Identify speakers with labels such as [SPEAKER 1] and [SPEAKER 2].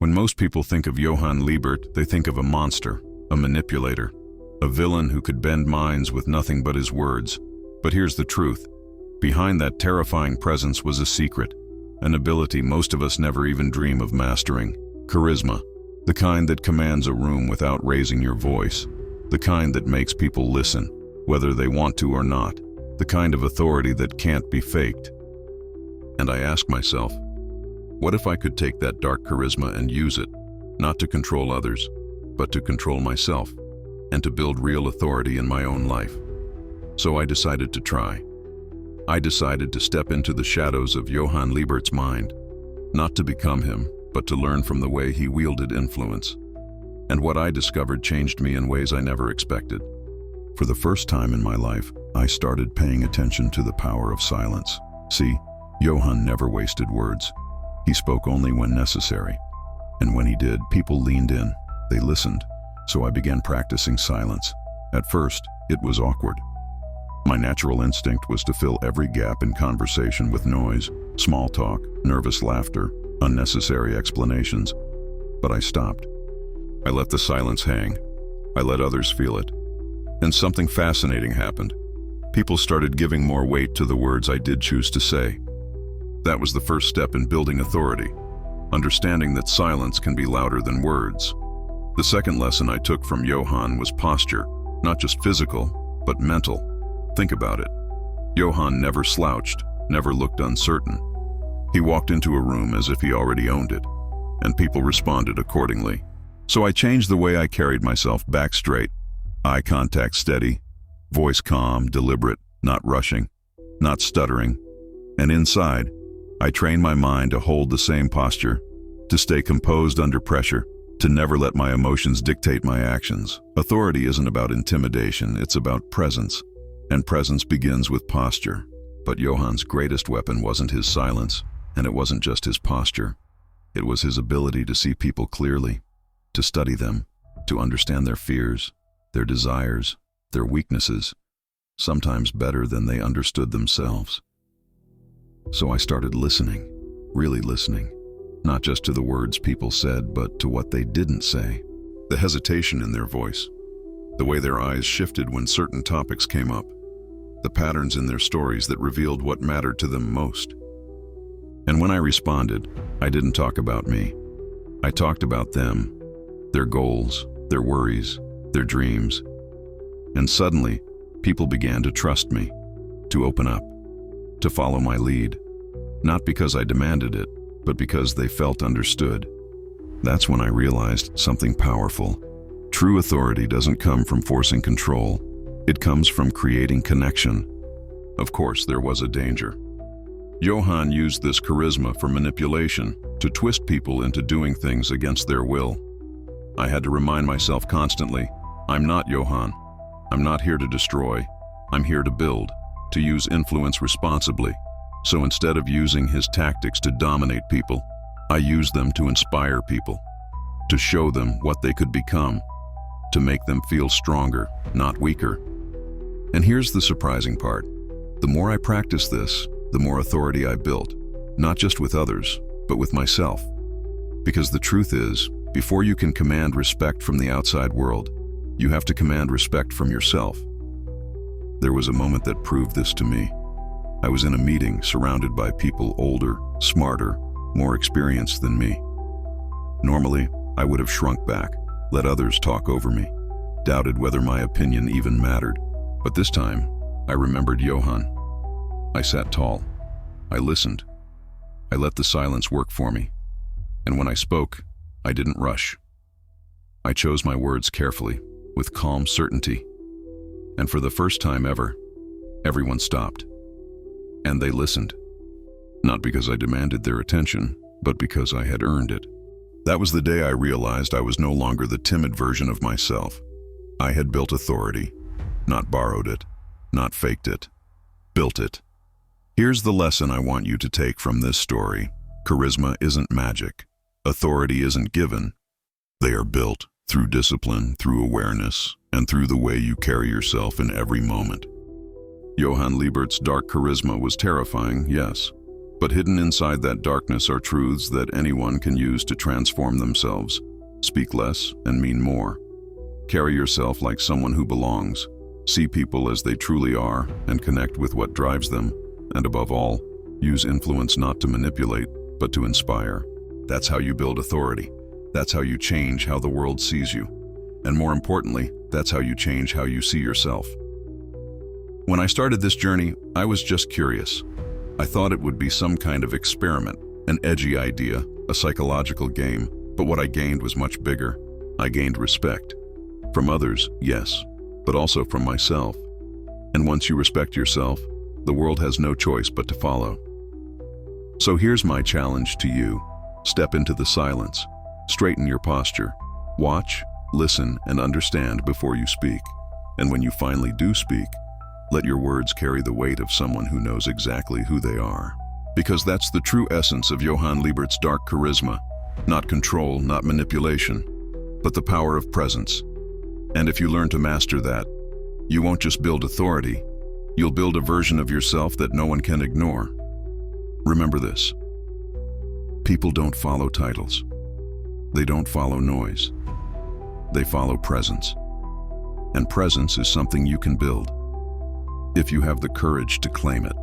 [SPEAKER 1] When most people think of Johan Liebert, they think of a monster, a manipulator, a villain who could bend minds with nothing but his words. But here's the truth. Behind that terrifying presence was a secret, an ability most of us never even dream of mastering. Charisma, the kind that commands a room without raising your voice, the kind that makes people listen, whether they want to or not, the kind of authority that can't be faked. And I ask myself, what if I could take that dark charisma and use it, not to control others, but to control myself, and to build real authority in my own life? So I decided to try. I decided to step into the shadows of Johan Liebert's mind, not to become him, but to learn from the way he wielded influence. And what I discovered changed me in ways I never expected. For the first time in my life, I started paying attention to the power of silence. See, Johan never wasted words. He spoke only when necessary. And when he did, people leaned in. They listened. So I began practicing silence. At first, it was awkward. My natural instinct was to fill every gap in conversation with noise, small talk, nervous laughter, unnecessary explanations. But I stopped. I let the silence hang. I let others feel it. And something fascinating happened. People started giving more weight to the words I did choose to say. That was the first step in building authority, understanding that silence can be louder than words. The second lesson I took from Johan was posture, not just physical, but mental. Think about it. Johan never slouched, never looked uncertain. He walked into a room as if he already owned it, and people responded accordingly. So I changed the way I carried myself, back straight, eye contact steady, voice calm, deliberate, not rushing, not stuttering. And inside, I trained my mind to hold the same posture, to stay composed under pressure, to never let my emotions dictate my actions. Authority isn't about intimidation, it's about presence. And presence begins with posture. But Johan's greatest weapon wasn't his silence, and it wasn't just his posture. It was his ability to see people clearly, to study them, to understand their fears, their desires, their weaknesses, sometimes better than they understood themselves. So I started listening, really listening, not just to the words people said, but to what they didn't say. The hesitation in their voice, the way their eyes shifted when certain topics came up, the patterns in their stories that revealed what mattered to them most. And when I responded, I didn't talk about me. I talked about them, their goals, their worries, their dreams. And suddenly, people began to trust me, to open up, to follow my lead, not because I demanded it, but because they felt understood. That's when I realized something powerful. True authority doesn't come from forcing control. It comes from creating connection. Of course, there was a danger. Johan used this charisma for manipulation, to twist people into doing things against their will. I had to remind myself constantly, I'm not Johan. I'm not here to destroy. I'm here to build, to use influence responsibly. So instead of using his tactics to dominate people, I used them to inspire people, to show them what they could become, to make them feel stronger, not weaker. And here's the surprising part. The more I practiced this, the more authority I built, not just with others, but with myself. Because the truth is, before you can command respect from the outside world, you have to command respect from yourself. There was a moment that proved this to me. I was in a meeting surrounded by people older, smarter, more experienced than me. Normally, I would have shrunk back, let others talk over me, doubted whether my opinion even mattered. But this time, I remembered Johan. I sat tall. I listened. I let the silence work for me. And when I spoke, I didn't rush. I chose my words carefully, with calm certainty. And for the first time ever, everyone stopped. And they listened. Not because I demanded their attention, but because I had earned it. That was the day I realized I was no longer the timid version of myself. I had built authority, not borrowed it, not faked it, built it. Here's the lesson I want you to take from this story. Charisma isn't magic. Authority isn't given. They are built through discipline, through awareness, and through the way you carry yourself in every moment. Johan Liebert's dark charisma was terrifying, yes, But hidden inside that darkness are truths that anyone can use to transform themselves. Speak less and mean more. Carry yourself like someone who belongs. See people as they truly are and connect with what drives them. And above all, use influence not to manipulate, but to inspire. That's how you build authority. That's how you change how the world sees you. And more importantly, that's how you change how you see yourself. When I started this journey, I was just curious. I thought it would be some kind of experiment, an edgy idea, a psychological game, but what I gained was much bigger. I gained respect. From others, yes, but also from myself. And once you respect yourself, the world has no choice but to follow. So here's my challenge to you. Step into the silence. Straighten your posture. Watch, listen, and understand before you speak. And when you finally do speak, let your words carry the weight of someone who knows exactly who they are. Because that's the true essence of Johan Liebert's dark charisma. Not control, not manipulation, but the power of presence. And if you learn to master that, you won't just build authority, you'll build a version of yourself that no one can ignore. Remember this. People don't follow titles. They don't follow noise. They follow presence. And presence is something you can build, if you have the courage to claim it.